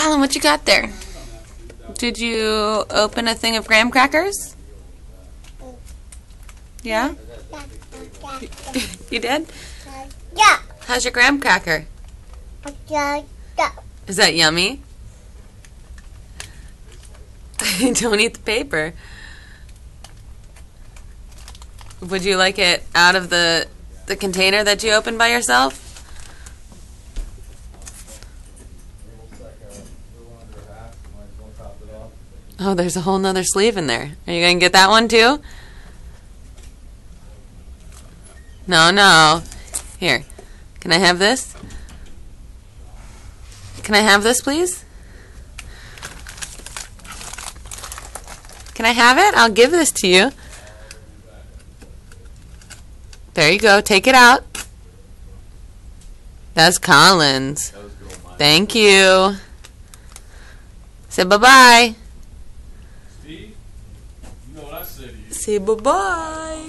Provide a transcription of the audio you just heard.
Colin, what you got there? Did you open a thing of graham crackers? Yeah? You did? Yeah. How's your graham cracker? Is that yummy? Don't eat the paper. Would you like it out of the container that you opened by yourself? Oh, there's a whole nother sleeve in there. Are you going to get that one too? No, no. Here. Can I have this? Can I have this, please? Can I have it? I'll give this to you. There you go. Take it out. That's Colin's. Thank you. Say bye-bye. Steve, you know what I said to you. Say bye-bye.